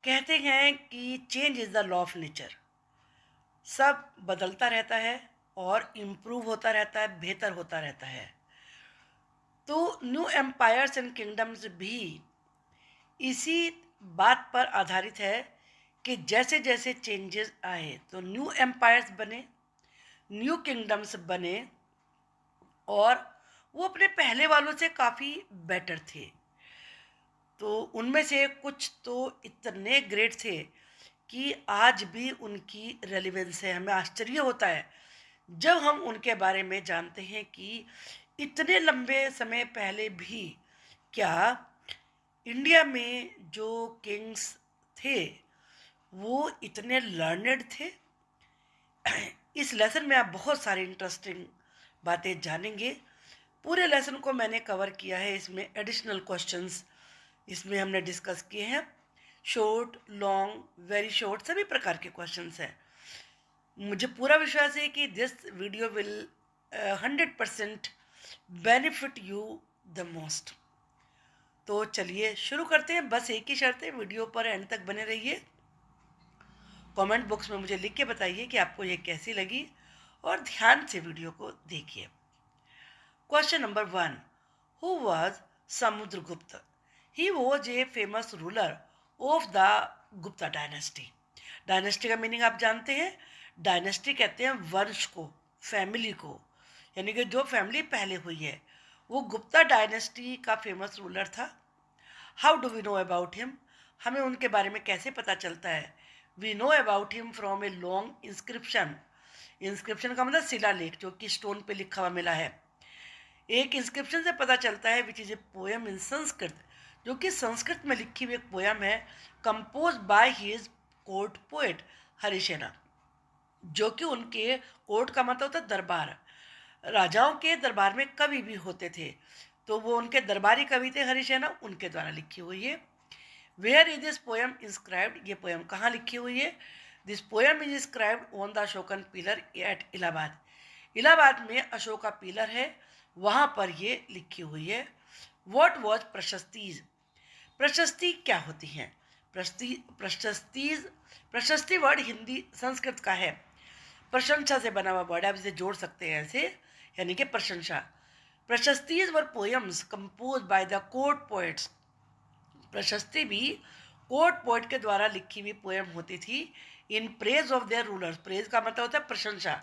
कहते हैं कि change is the law of nature. सब बदलता रहता है और इम्प्रूव होता रहता है, बेहतर होता रहता है। तो न्यू एम्पायर्स एंड किंगडम्स भी इसी बात पर आधारित है कि जैसे जैसे चेंजेस आए तो न्यू एम्पायर्स बने, न्यू किंगडम्स बने और वो अपने पहले वालों से काफ़ी बेटर थे। तो उनमें से कुछ तो इतने ग्रेट थे कि आज भी उनकी रेलेवेंस है। हमें आश्चर्य होता है जब हम उनके बारे में जानते हैं कि इतने लंबे समय पहले भी क्या इंडिया में जो किंग्स थे वो इतने लर्नेड थे। इस लेसन में आप बहुत सारी इंटरेस्टिंग बातें जानेंगे। पूरे लेसन को मैंने कवर किया है, इसमें एडिशनल क्वेश्चंस इसमें हमने डिस्कस किए हैं। शॉर्ट, लॉन्ग, वेरी शॉर्ट सभी प्रकार के क्वेश्चंस हैं। मुझे पूरा विश्वास है कि this video will 100% benefit you the most. तो चलिए शुरू करते हैं। बस एक ही शर्त है, वीडियो पर एंड तक बने रहिए। कमेंट बॉक्स में मुझे लिख के बताइए कि आपको ये कैसी लगी और ध्यान से वीडियो को देखिए। Question number 1, who was Samudragupta? He was a famous ruler of the Gupta dynasty. Dynasty का मीनिंग आप जानते हैं। डायनेस्टी कहते हैं वंश को, फैमिली को, यानी कि जो फैमिली पहले हुई है। वो गुप्ता डायनेस्टी का फेमस रूलर था। How do we know about him? हमें उनके बारे में कैसे पता चलता है? We know about him from a long inscription. Inscription का मतलब शिलालेख, जो कि स्टोन पे लिखा हुआ मिला है। एक इंस्क्रिप्शन से पता चलता है which is a poem in Sanskrit, जो कि संस्कृत में लिखी हुई एक पोएम है, compose by his court poet Harisena, जो कि उनके कोर्ट का मतलब होता है दरबार। राजाओं के दरबार में कवि भी होते थे, तो वो उनके दरबारी कवि थे हरिसेना, उनके द्वारा लिखी हुई है। Where is this poem inscribed? ये पोएम कहाँ लिखी हुई है? This poem is inscribed on the Ashokan pillar at Allahabad. Allahabad में अशोका पिलर है, वहाँ पर ये लिखी हुई है। What was prashastis? प्रशस्ति क्या होती हैं? प्रशस्तीज, प्रशस्ति वर्ड हिंदी संस्कृत का है, प्रशंसा से बना हुआ वर्ड, आप इसे जोड़ सकते हैं ऐसे, यानी कि प्रशंसा। Prashastis were poems composed by the court poets. प्रशस्ति भी कोर्ट पोएट के द्वारा लिखी हुई पोएम होती थी in praise of their rulers. Praise का मतलब होता है प्रशंसा,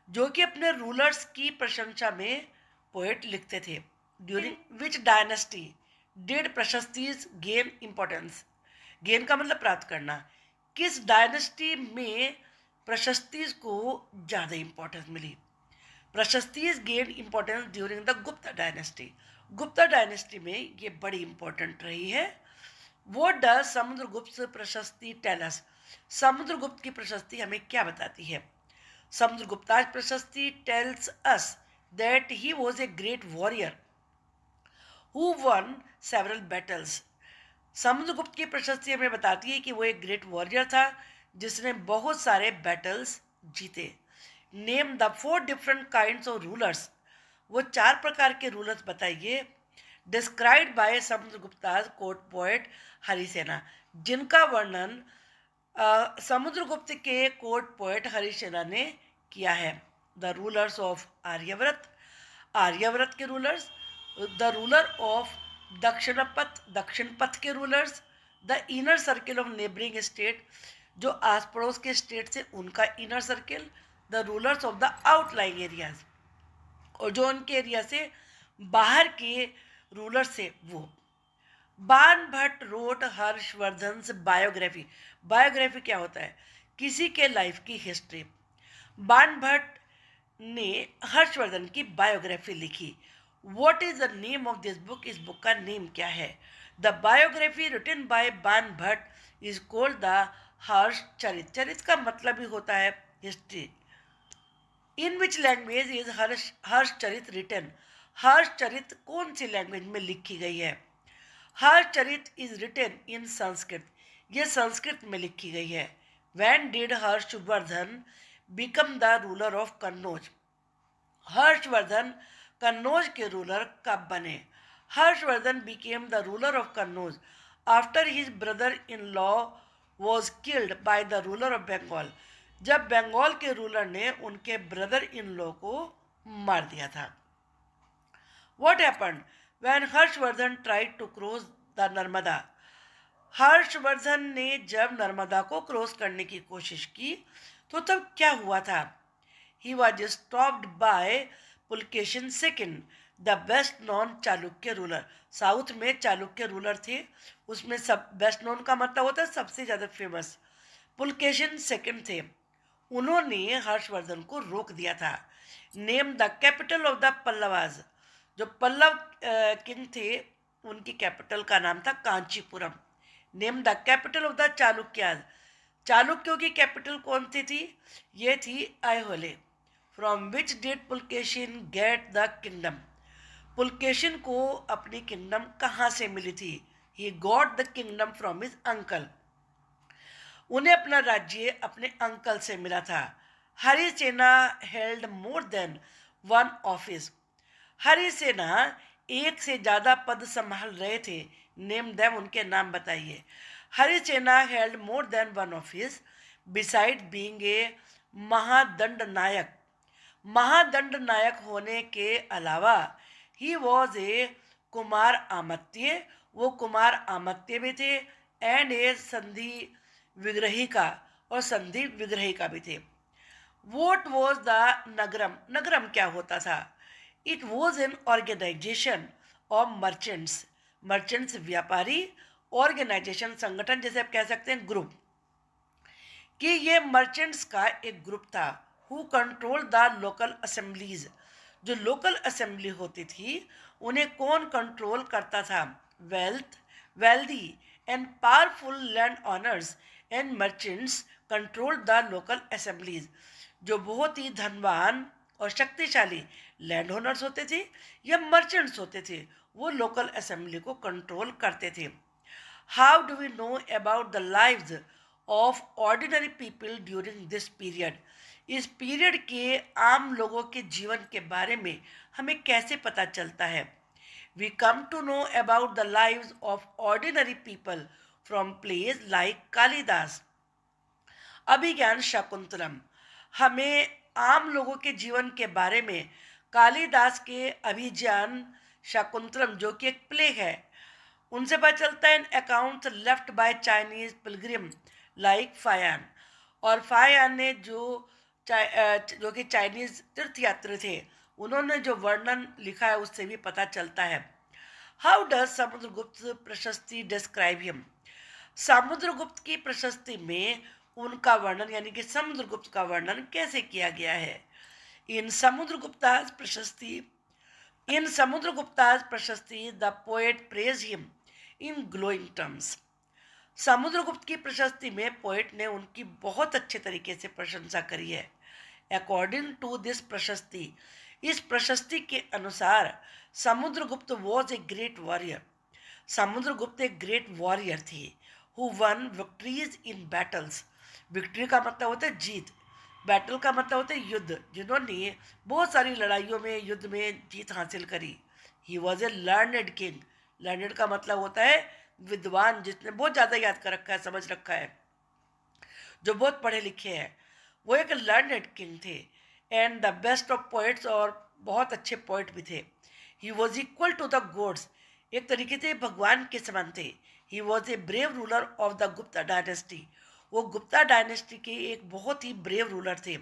जो कि अपने रूलर्स की प्रशंसा में पोएट लिखते थे। During which dynasty did prashastis gain importance? Gain का मतलब प्राप्त करना। किस डायनेस्टी में प्रशस्तीज को ज़्यादा इम्पोर्टेंस मिली? Prashastis gain importance during the Gupta dynasty. Gupta dynasty में ये बड़ी इंपॉर्टेंट रही है। वो डज समुद्रगुप्त प्रशस्ति टेल अस? समुद्रगुप्त की प्रशस्ति हमें क्या बताती है? समुद्रगुप्ता प्रशस्ति tells us that he was a great warrior who one several battles. Samudragupta की प्रशस्ति हमें बताती है कि वो एक ग्रेट वॉरियर था जिसने बहुत सारे बैटल्स जीते। Name the 4 different kinds of rulers. वो 4 प्रकार के रूलर्स बताइए। Described by Samudragupta court poet Harisena, जिनका वर्णन समुद्रगुप्त के कोर्ट पोएट हरिसेना ने किया है। The rulers of Aryavarta, Aryavarta के rulers. The ruler of Dakshinapatha, Dakshinapatha के rulers. The inner circle of neighbouring state, जो आस पड़ोस के स्टेट से उनका inner circle. The rulers of the outlying areas, और जो उनके एरिया से बाहर के रूलर से वो। Ban Bhatt wrote Harshvardhan biography. Biography क्या होता है? किसी के लाइफ की हिस्ट्री। बान भट्ट ने हर्षवर्धन की बायोग्राफी लिखी। What is the name of this book? इस बुक का नेम क्या है? The biography written by Ban Bhatt is called the Harsh Charit. चरित का मतलब ही होता है history. In which language is Harshcharit written? Harshcharit कौन सी लैंग्वेज में लिखी गई है? Harshcharit is written in Sanskrit. यह संस्कृत में लिखी गई है। When did Harshvardhan become the ruler of Kannauj? Harshvardhan Kannauj के रूलर कब बने? Harshvardhan became the ruler of Kannauj after his brother in law was killed by the ruler of Bengal, जब बंगाल के रूलर ने उनके ब्रदर इन लॉ को मार दिया था। What happened when Harshvardhan tried to cross the Narmada? Harshvardhan ने जब नर्मदा को क्रॉस करने की कोशिश की तो तब क्या हुआ था? He was stopped by Pulakeshin second, the best non Chalukya ruler. South में चालुक्य रूलर थे, उसमें सब बेस्ट नॉन का मतलब होता है सबसे ज़्यादा फेमस। पुलकेशिन सेकंड थे, उन्होंने हर्षवर्धन को रोक दिया था। Name the capital of the Pallavas, जो पल्लव किंग थे उनकी कैपिटल का नाम था Kanchipuram. Name the capital of the Chalukyas, चालुक्यों की कैपिटल कौन सी थी? ये थी Aihole. From which did Pulakeshin get the kingdom, Pulakeshin को अपनी किंगडम कहाँ से मिली थी? He got the kingdom from his uncle, उन्हें अपना राज्य अपने अंकल से मिला था। Harisena held more than one office, Harisena एक से ज़्यादा पद संभाल रहे थे। नेम देम, उनके नाम बताइए। Harisena held more than one office beside being a Mahadandanayaka, Mahadandanayaka होने के अलावा ही वॉज ए कुमार आमत्य, वो कुमार आमत्य भी थे, एंड ए संधि विग्रहिका, और संधि विग्रहिका भी थे। वोट वॉज द नगरम, नगरम क्या होता था? It was an organisation of merchants, merchants व्यापारी, ऑर्गेनाइजेशन संगठन, जैसे आप कह सकते हैं ग्रुप, कि ये मर्चेंट्स का एक ग्रुप था। Who control the local assemblies, जो लोकल असेंबली होती थी उन्हें कौन कंट्रोल करता था? Wealth, wealthy and powerful land owners and merchants control the local assemblies, जो बहुत ही धनवान और शक्तिशाली लैंड ओनर्स होते थे या मर्चेंट्स होते थे, वो लोकल असेंबली को कंट्रोल करते थे। How do we know about the lives of ordinary people during this period, इस पीरियड के आम लोगों के जीवन के बारे में हमें कैसे पता चलता है? We come to know about the lives of ordinary people from plays like Kalidasa, Abhijnana Shakuntalam, हमें आम लोगों के जीवन के बारे में कालिदास के अभिज्ञान शाकुंतलम, जो कि एक प्ले है, उनसे पता चलता है। Account left by Chinese Pilgrim like फायान, और फायान ने जो कि चाइनीज तीर्थयात्री थे, उन्होंने जो वर्णन लिखा है उससे भी पता चलता है। हाउ डज समुद्रगुप्त प्रशस्ति डिस्क्राइब हिम, समुद्रगुप्त की प्रशस्ति में उनका वर्णन यानी कि समुद्रगुप्त का वर्णन कैसे किया गया है? इन समुद्रगुप्ताज प्रशस्ति the poet praise him in glowing terms, Samudragupta की प्रशस्ति में पोएट ने उनकी बहुत अच्छे तरीके से प्रशंसा करी है। अकॉर्डिंग टू दिस प्रशस्ति, इस प्रशस्ति के अनुसार Samudragupta was a great warrior, Samudragupta एक ग्रेट वॉरियर थे। Who won victories in battles, victory का मतलब होता है जीत, बैटल का मतलब होता है युद्ध, जिन्होंने बहुत सारी लड़ाइयों में युद्ध में जीत हासिल करी। ही was A learned king, learned का मतलब होता है विद्वान, जिसने बहुत ज़्यादा याद कर रखा है, समझ रखा है, जो बहुत पढ़े लिखे हैं, वो एक लर्नड किंग थे। And the best of poets, और बहुत अच्छे पोइट भी थे। He was equal to the gods, एक तरीके से भगवान के समान थे। He was a brave ruler of the Gupta dynasty, वो गुप्ता डायनेस्टी के एक बहुत ही ब्रेव रूलर थे।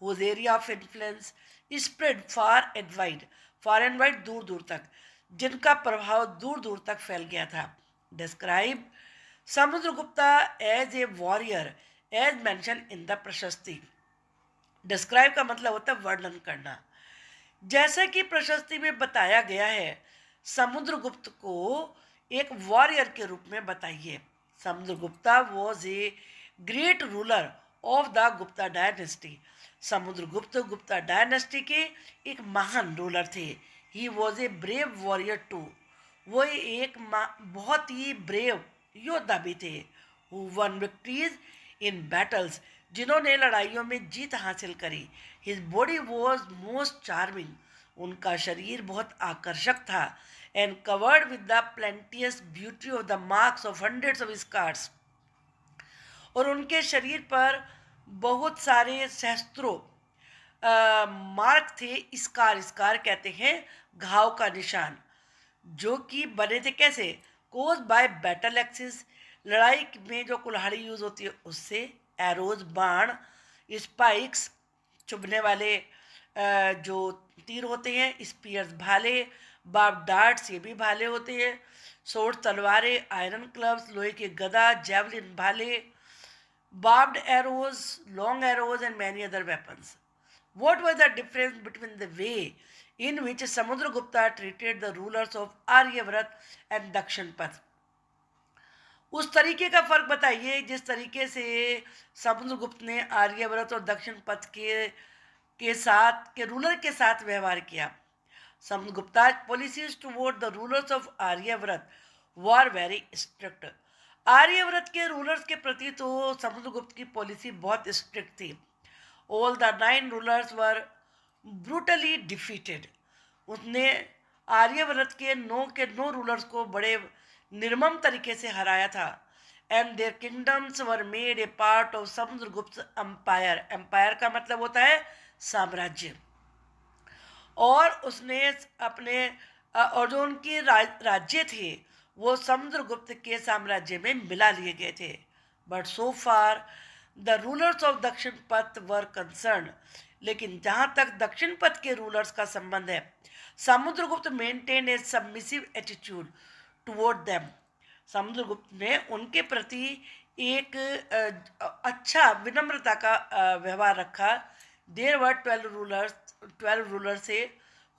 Whose area of influence spread far and wide, far and wide, दूर दूर तक, जिनका प्रभाव दूर दूर तक फैल गया था। Describe Samudragupta as a warrior as mentioned in the prashasti, describe का मतलब होता है वर्णन करना। जैसा कि प्रशस्ति में बताया गया है, समुद्रगुप्त को एक वॉरियर के रूप में बताइए। Samudragupta was a great ruler of the Gupta dynasty, Samudragupta Gupta dynasty के एक महान रूलर थे। He was a brave warrior too, वो एक बहुत ही ब्रेव योद्धा भी थे। Who won victories in battles, जिन्होंने लड़ाइयों में जीत हासिल करी। His body was most charming, उनका शरीर बहुत आकर्षक था। And covered with the plenteous beauty of the marks of hundreds of scars, और उनके शरीर पर बहुत सारे सहस्त्रों मार्क थे। स्कार, स्कार कहते हैं घाव का निशान, जो कि बने थे कैसे, कोज बाय बैटल एक्सिस, लड़ाई में जो कुल्हाड़ी यूज होती है उससे, एरोज बाण, स्पाइक्स चुभने वाले जो तीर होते हैं, स्पीयर्स भाले, बाब डार्ट्स ये भी भाले होते हैं, सोर्ड तलवारें, आयरन क्लब्स लोहे के गदा, जैवलिन भाले, barbed arrows, long arrows, and many other weapons. What was the difference between the way in which Samudragupta treated the rulers of Aryavrat and Dakshinpath? उस तरीके का फर्क बताइए जिस तरीके से समुद्रगुप्त ने आर्यव्रत और दक्षिण पथ के रूलर के साथ व्यवहार किया। Samudragupta policies toward the rulers of Aryavarta were very strict. Aryavarta के रूलर्स के प्रति तो समुद्रगुप्त की पॉलिसी बहुत स्ट्रिक्ट थी। All the 9 rulers were brutally defeated. उसने आर्यव्रत के 9 रूलर्स को बड़े निर्मम तरीके से हराया था। And their kingdoms were made a part of Samudragupta empire. Empire का मतलब होता है साम्राज्य। और उसने अपने और जो उनके राज्य थे वो समुद्रगुप्त के साम्राज्य में मिला लिए गए थे। But so far the rulers of दक्षिण पथ वर कंसर्न। लेकिन जहाँ तक दक्षिण पथ के रूलर्स का संबंध है, समुद्रगुप्त मेंटेन ए submissive attitude toward them. Samudragupta ने उनके प्रति एक अच्छा विनम्रता का व्यवहार रखा। देर वर 12 रूलर्स से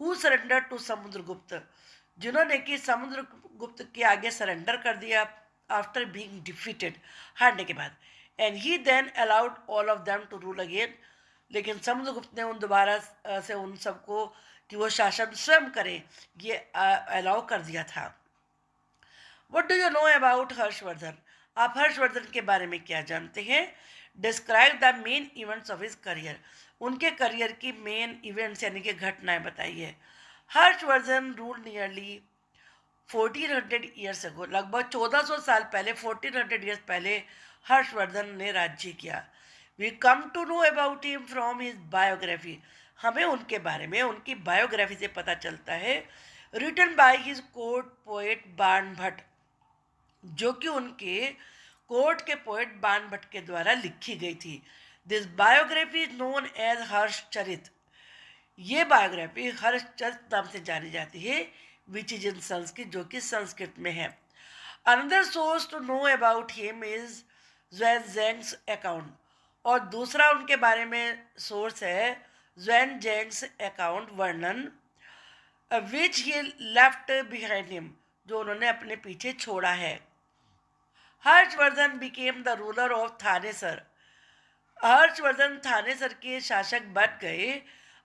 हु सरेंडर टू समुद्रगुप्त, जिन्होंने कि समुद्रगुप्त के आगे सरेंडर कर दिया आफ्टर बीइंग डिफीटेड, हारने के बाद। And he then allowed all of them to rule again. लेकिन समुद्रगुप्त ने उन दोबारा से उन सबको कि वो शासन स्वयं करें ये अलाउ कर दिया था। What do you know about Harshvardhan? आप हर्षवर्धन के बारे में क्या जानते हैं? Describe the main events of his career. उनके करियर की मेन इवेंट्स यानी कि घटनाएं बताइए। Harshvardhan rule nearly 1400 years ago. लगभग 1400 साल पहले, 1400 ईयर्स पहले हर्षवर्धन ने राज्य किया। We come to know about him from his biography. हमें उनके बारे में उनकी बायोग्राफी से पता चलता है। Written by his court poet Bana Bhatta, जो कि उनके कोर्ट के पोएट बाण भट्ट के द्वारा लिखी गई थी। This biography is known as Harshacharita. ये बायोग्राफी हर्षचरित नाम से जानी जाती है, विच इज इन संस्कृत, जो कि संस्कृत में है। Another source to know about him is Xuanzang's account. और दूसरा उनके बारे में सोर्स है ज़ुएनज़ैंग्स अकाउंट वर्णन, विच ही लेफ्ट बिहाइंड हिम, जो उन्होंने अपने पीछे छोड़ा है। Harshvardhan became the ruler of Thanesar. Harshvardhan Thanesar के शासक बन गए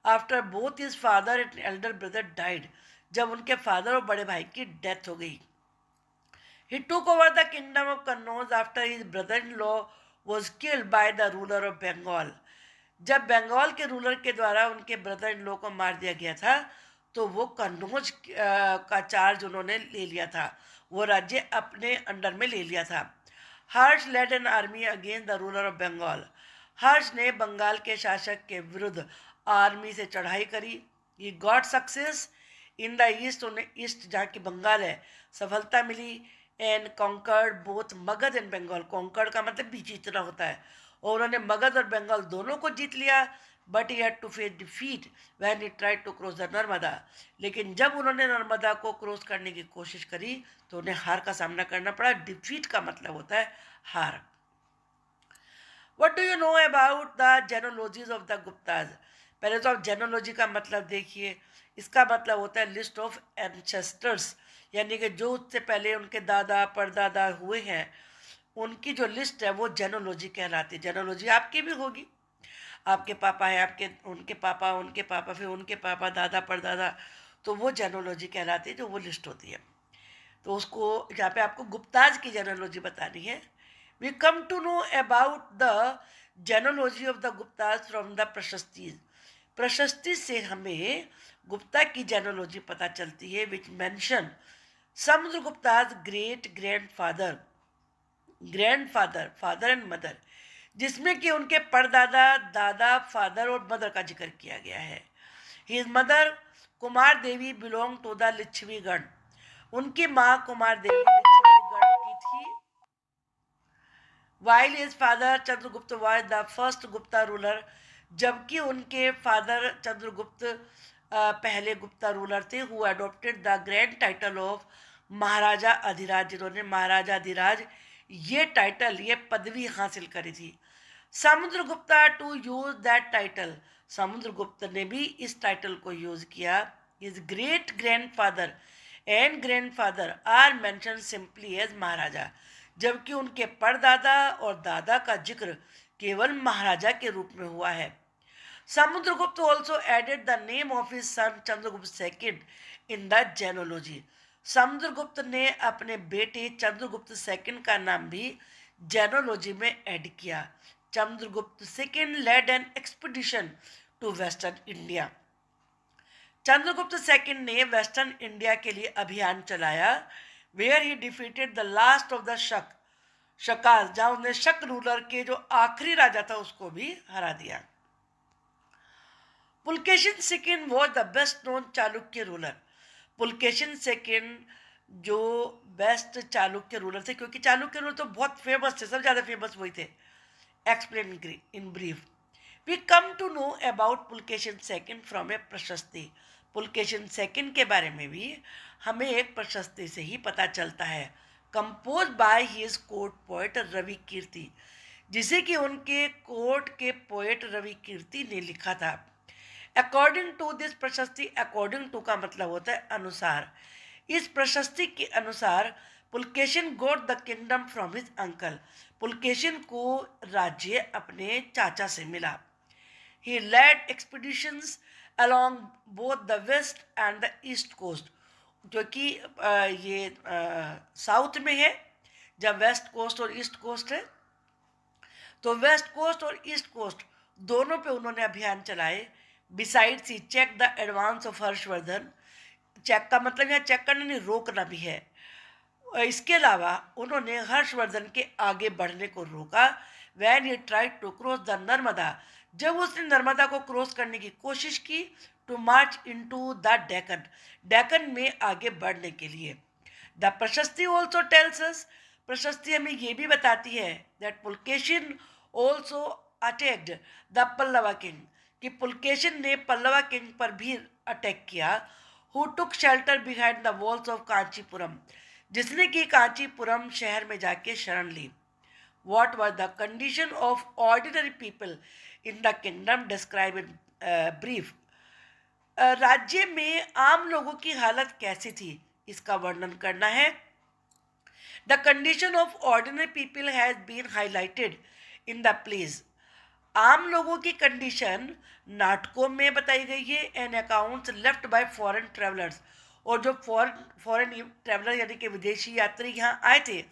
after both his father and Elder brother died, जब उनके फादर और बड़े भाई की डेथ हो गई। He took over the kingdom of Kannauj after his brother in law was killed by the ruler of Bengal. जब बंगाल के रूलर के द्वारा उनके ब्रदर इन लॉ को मार दिया गया था तो वो कन्नौज का चार्ज उन्होंने ले लिया था, वो राज्य अपने अंडर में ले लिया था। Harsha led an army against the ruler of Bengal. Harsha ने बंगाल के शासक के विरुद्ध आर्मी से चढ़ाई करी। He got success in the east. उन्हें ईस्ट जहाँ की बंगाल है सफलता मिली। And conquered both Magadha and Bengal. Conquered का मतलब भी जीतना होता है, और उन्होंने मगध और बंगाल दोनों को जीत लिया। But he had to face defeat when he tried to cross the Narmada. लेकिन जब उन्होंने नर्मदा को क्रॉस करने की कोशिश करी तो उन्हें हार का सामना करना पड़ा। डिफीट का मतलब होता है हार। What do you know about the genealogies of the Guptas? पहले तो आप जेनोलॉजी का मतलब देखिए। इसका मतलब होता है लिस्ट ऑफ एंसेस्टर्स, यानी कि जो उससे पहले उनके दादा परदादा हुए हैं उनकी जो लिस्ट है वो जेनोलॉजी कहलाती है। जेनोलॉजी आपकी भी होगी, आपके पापा है, आपके उनके पापा फिर उनके पापा दादा परदादा, तो वो जेनोलॉजी कहलाती है, जो वो लिस्ट होती है। तो उसको यहाँ पे आपको गुप्ताज की जेनोलॉजी बतानी है। We come to know about the genealogy of the Guptas from the prashastis. प्रशस्ति से हमें गुप्ता की जेनोलॉजी पता चलती है, which mention Samudragupta's great grandfather grandfather, father and mother, जिसमें कि उनके परदादा, दादा, फादर और मदर का जिक्र किया गया है। His mother Kumara Devi belong to the Lichchhavi gana, उनकी माँ कुमार देवी लिच्छवी गण की थी। While his father Chandragupta was the first Gupta ruler, जबकि उनके फादर चंद्रगुप्त पहले गुप्ता रूलर थे, who adopted the grand title of Maharaja Adhiraja, जिन्होंने महाराजा अधिराज ये टाइटल, ये पदवी हासिल करी थी। Samudragupta too use that title, Samudragupta ने भी इस टाइटल को यूज किया। His great grandfather and grandfather are mentioned simply as Maharaja, जबकि उनके परदादा और दादा का जिक्र केवल महाराजा के रूप में हुआ है। Samudragupta also added the name of his son Chandragupta second in the genealogy, Samudragupta ने अपने बेटे चंद्रगुप्त सेकंड का नाम भी जेनोलॉजी में ऐड किया। Chandragupta second led an expedition to western India, Chandragupta second ने वेस्टर्न इंडिया के लिए अभियान चलाया। Where he defeated the last of the Shakas, जहां उन्हें शक रूलर के जो आखिरी राजा था उसको भी हरा दिया। Pulakeshin second was the best known Chalukya ruler, Pulakeshin second जो बेस्ट चालुक्य रूलर थे, क्योंकि चालुक्य रूलर तो बहुत फेमस थे, सबसे ज़्यादा फेमस वही थे। Explain in brief, we come to know about Pulakeshin second from a prashasti, Pulakeshin second के बारे में भी हमें एक प्रशस्ति से ही पता चलता है। Compose by his court poet Ravi Kirti, जिसे कि उनके कोर्ट के पोएट रवि कीर्ति ने लिखा था। According to this prashasti, according to का मतलब होता है अनुसार, इस प्रशस्ति के अनुसार Pulakeshin got the kingdom from his uncle, Pulakeshin को राज्य अपने चाचा से मिला। He led expeditions along both the west and the east coast, जो कि ये साउथ में है, जब वेस्ट कोस्ट और ईस्ट कोस्ट है, तो वेस्ट कोस्ट और ईस्ट कोस्ट दोनों पे उन्होंने अभियान चलाए। Besides he check the advance of Harshavardhana, check का मतलब यहाँ चेक करना नहीं, रोकना भी है। इसके अलावा उन्होंने हर्षवर्धन के आगे बढ़ने को रोका। When he tried to cross the Narmada, जब उसने नर्मदा को क्रॉस करने की कोशिश की, to march into the Deccan, Deccan में आगे बढ़ने के लिए। द प्रशस्ति ऑल्सो टेल्स अस, प्रशस्ति हमें ये भी बताती है that Pulakeshin also attacked the Pallava king, कि पुलकेशिन ने पल्लवा किंग पर भी अटैक किया। Who took shelter behind the walls of Kanchipuram, जिसने कि कांचीपुरम शहर में जाके शरण ली। What was the condition of ordinary people in the kingdom? Describe in brief. राज्य में आम लोगों की हालत कैसी थी, इसका वर्णन करना है। The condition of ordinary people has been highlighted in the plays. आम लोगों की कंडीशन नाटकों में बताई गई है। And accounts left by foreign travellers, और जो फॉरेन ट्रेवलर यानी कि विदेशी यात्री यहाँ आए थे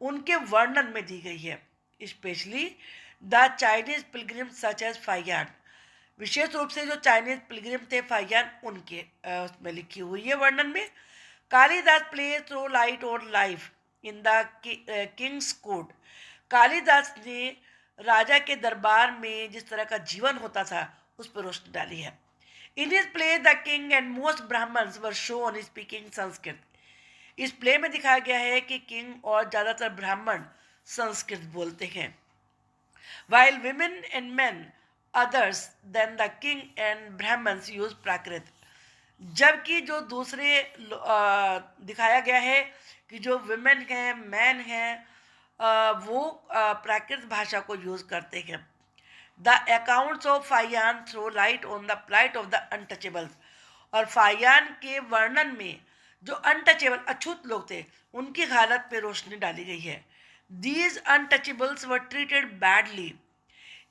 उनके वर्णन में दी गई है। Specially the Chinese pilgrim such as Faxian, विशेष रूप से जो चाइनीज पिलग्रिम थे फाइयान, उनके उसमें लिखी हुई है वर्णन में। कालिदास प्ले थ्रो लाइट और life in the Kings court, Kalidas ने राजा के दरबार में जिस तरह का जीवन होता था उस पर रोशनी डाली है। In his play the king and most brahmins were shown speaking Sanskrit, इस प्ले में दिखाया गया है कि किंग और ज़्यादातर ब्राह्मण संस्कृत बोलते हैं। While women and men others than the king and Brahmins use Prakrit, जबकि जो दूसरे दिखाया गया है कि जो विमेन हैं, मैन हैं, वो प्राकृत भाषा को यूज करते हैं। The accounts of Faxian throw light on the plight of the untouchables, और फाइयान के वर्णन में जो अनटचेबल अछूत लोग थे उनकी हालत पे रोशनी डाली गई है। These untouchables were treated badly,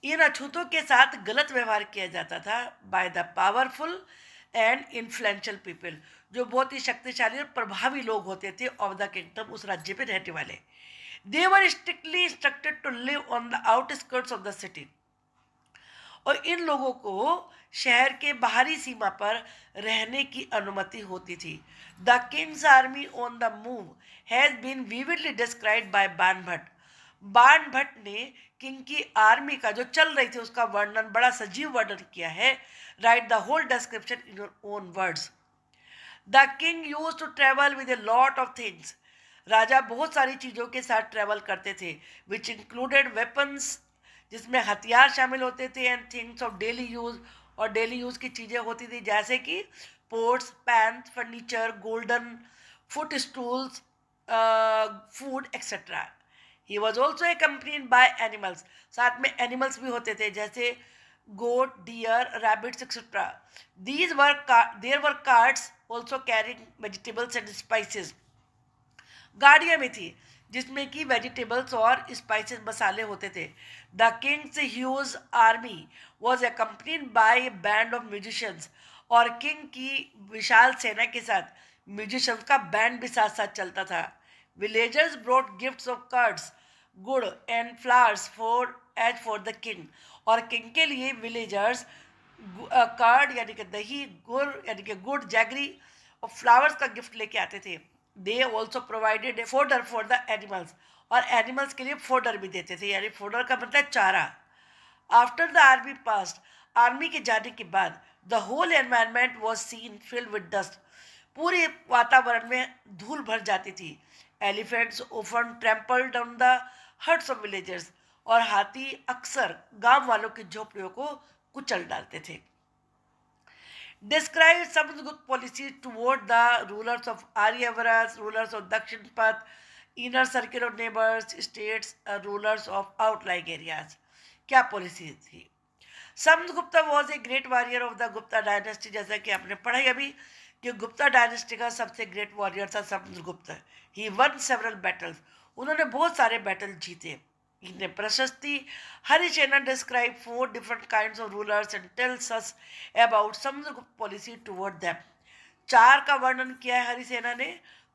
इन अछूतों के साथ गलत व्यवहार किया जाता था by the powerful and influential people, जो बहुत ही शक्तिशाली और प्रभावी लोग होते थे ऑफ द किंगडम, उस राज्य पे रहने वाले। They were strictly instructed to live on the outskirts of the city, और इन लोगों को शहर के बाहरी सीमा पर रहने की अनुमति होती थी। The king's army on the move has been vividly described by Banabhatta, Bana Bhatta ने किंग की आर्मी का जो चल रही थी उसका वर्णन, बड़ा सजीव वर्णन किया है. Write the whole description in your own words. The king use to travel with a lot of things. राजा बहुत सारी चीज़ों के साथ ट्रेवल करते थे, विच इंक्लूडेड वेपन्स, जिसमें हथियार शामिल होते थे, and things of daily use, और डेली यूज की चीज़ें होती थी जैसे कि pots, pan, furniture, golden foot stools, food etcetera. He was also accompanied by animals. साथ में एनिमल्स भी होते थे जैसे goat, deer, rabbits etcetera. These were there were carts also carrying vegetables and spices. गाड़ियाँ भी थी जिसमें कि वेजिटेबल्स और स्पाइसेस, मसाले होते थे. The king's huge army was accompanied by a band of musicians. और किंग की विशाल सेना के साथ म्यूजिशियंस का बैंड भी साथ साथ चलता था. Villagers brought gifts of curds, gur and flowers for the king. और किंग के लिए विलेजर्स कर्ड यानी कि दही, गुड़ यानी कि गुड़, जैगरी और फ्लावर्स का गिफ्ट लेके आते थे. They also provided A fodder for the animals. और एनिमल्स के लिए फोडर भी देते थे, यानी फोडर का मतलब चारा. After the army passed, army के जाने के बाद, the whole environment was seen filled with dust. पूरे वातावरण में धूल भर जाती थी. Elephants often trample down the huts of villagers. और हाथी अक्सर गांव वालों की झोपड़ियों को कुचल डालते थे. Describe Samudgupta policy toward the rulers of Aryavras, rulers of Dakshinpat, inner circle of neighbors, states, rulers of outlying areas. क्या पॉलिसी थी? Samudragupta was a great warrior of the Gupta dynasty. जैसा कि आपने पढ़ा ही अभी कि गुप्ता डायनेस्टी का सबसे ग्रेट वॉरियर था Samudragupta. He won several battles. उन्होंने बहुत सारे बैटल जीते. इन्हें प्रशस्ति. Harisena describe 4 different kinds of rulers and tells us about Samudragupta policy toward them. 4 का वर्णन किया है हरिसेना ने,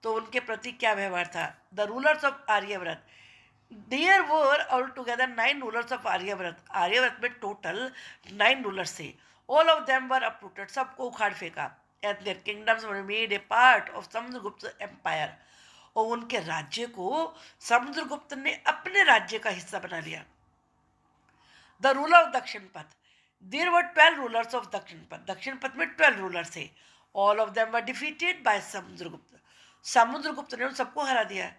तो उनके प्रति क्या व्यवहार था. The rulers of Aryavarta. There were all together 9 rulers of Aryavarta. Aryavarta में टोटल 9 रूलर्स थे. All of them were uprooted. सबको उखाड़ फेंका. And their kingdoms were made a part of Samudragupta empire. और उनके राज्य को समुद्रगुप्त ने अपने राज्य का हिस्सा बना लिया. The ruler of Dakshinapatha. There were 12 rulers of Dakshinapatha. Dakshinapatha में 12 रूलर्स थे. All of them were defeated by Samudragupta. Samudragupta ने उन सबको हरा दिया.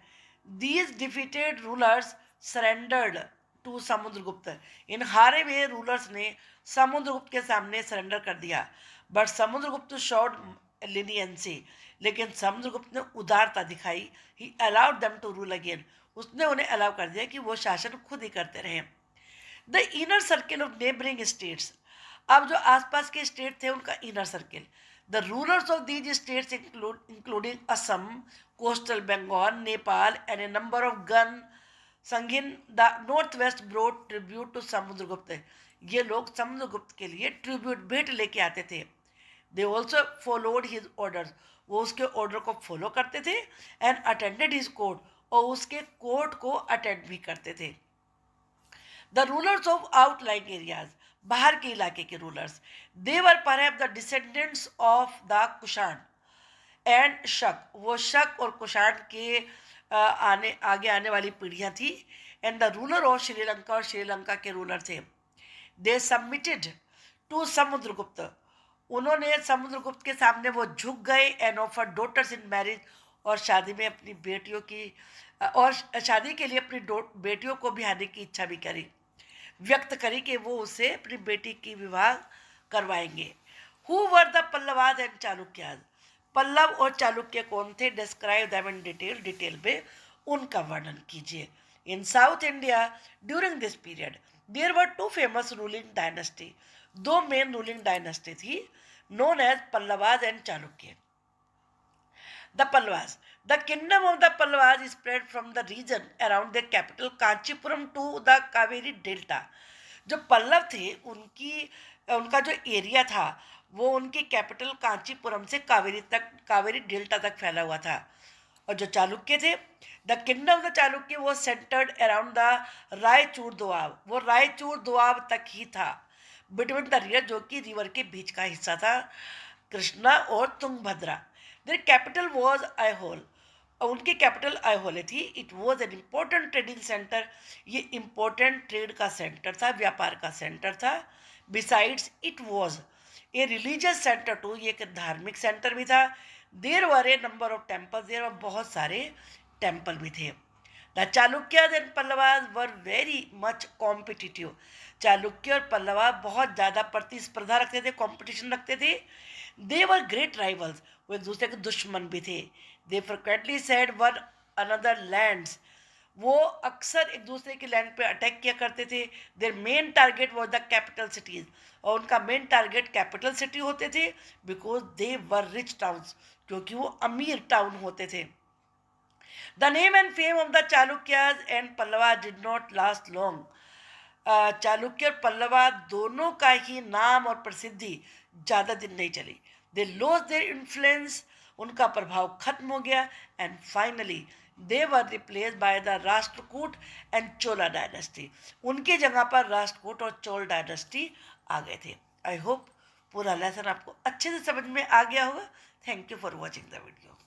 These defeated rulers surrendered to Samudragupta. इन हारे हुए रूलर्स ने समुद्रगुप्त के सामने सरेंडर कर दिया. But Samudragupta showed leniency. लेकिन समुद्रगुप्त ने उदारता दिखाई. He allowed them to rule again. उसने उन्हें अलाउ कर दिया कि वो शासन खुद ही करते रहे. The inner circle of neighbouring states. अब जो आसपास के स्टेट थे उनका inner circle. The rulers of these states including Assam, coastal Bengal, Nepal and a number of gana sanghas the north west brought tribute to Samudragupta. ये लोग समुद्रगुप्त के लिए ट्रिब्यूट, भेंट लेके आते थे. They also followed his orders. वो उसके ऑर्डर को फॉलो करते थे. And attended his court. और उसके कोर्ट को अटेंड भी करते थे. The rulers of outlying areas. बाहर के इलाके के rulers. They were perhaps the descendants of the Kushanas and Shaka. वो शक और कुषाण के आगे आने वाली पीढ़ियाँ थी. And the ruler of Sri Lanka. और श्रीलंका के रूलर थे. They submitted to Samudragupta. उन्होंने समुद्रगुप्त के सामने वो झुक गए. And offer daughters in marriage. और शादी में अपनी बेटियों की और शादी के लिए अपनी बेटियों को भी आने की इच्छा भी करी, व्यक्त करी कि वो उसे अपनी बेटी की विवाह करवाएंगे. Who were the Pallavas and Chalukyas. Pallava और चालुक्य कौन थे? Describe them in detail. Detail में उनका वर्णन कीजिए. In south India during this period there were 2 famous ruling dynasty. 2 main ruling dynasty थी known as Pallavas and Chalukya. The Pallavas. The kingdom of the Pallavas is spread from the region around their capital Kanchipuram to the Kaveri Delta. जो पल्लव थे उनका जो area था वो उनकी capital Kanchipuram से Kaveri delta तक फैला हुआ था. और जो चालुक्य थे, the kingdom of the Chalukya वो centred around the Raichur Doab. वो रायचूर दोआब तक ही था. बिटवीन द रिवर, जो कि रिवर के बीच का हिस्सा था, कृष्णा और Tungabhadra. Their capital was Aihole. उनकी कैपिटल ऐहोले थी। It was an important trading centre, ये इम्पोर्टेंट ट्रेड का सेंटर था, व्यापार का सेंटर था। Besides it was a religious centre too, ये एक धार्मिक सेंटर भी था। There were a number of temples, there were बहुत सारे टेम्पल भी थे। The Chalukyas and Pallavas were very much competitive, Chalukya और पल्लवा बहुत ज़्यादा प्रतिस्पर्धा रखते थे, कंपटीशन रखते थे। दे वर ग्रेट राइवल्स, वो एक दूसरे के दुश्मन भी थे। They frequently seized one another lands, वो अक्सर एक दूसरे के लैंड पे अटैक किया करते थे। Their main target was the capital cities, और उनका मेन टारगेट कैपिटल सिटी होते थे। Because they were rich towns, क्योंकि वो अमीर टाउन होते थे। The name and fame of the Chalukyas and Pallava did not last long, Chalukya और पल्लवा दोनों का ही नाम और प्रसिद्धि ज़्यादा दिन नहीं चली। दे लॉस्ट देयर इन्फ्लुएंस, उनका प्रभाव खत्म हो गया। And finally they were replace by the Rashtrakuta and Chola dynasty, उनकी जगह पर राष्ट्रकूट और चोल डायनेस्टी आ गए थे। आई होप पूरा लेसन आपको अच्छे से समझ में आ गया होगा। Thank you for watching the video.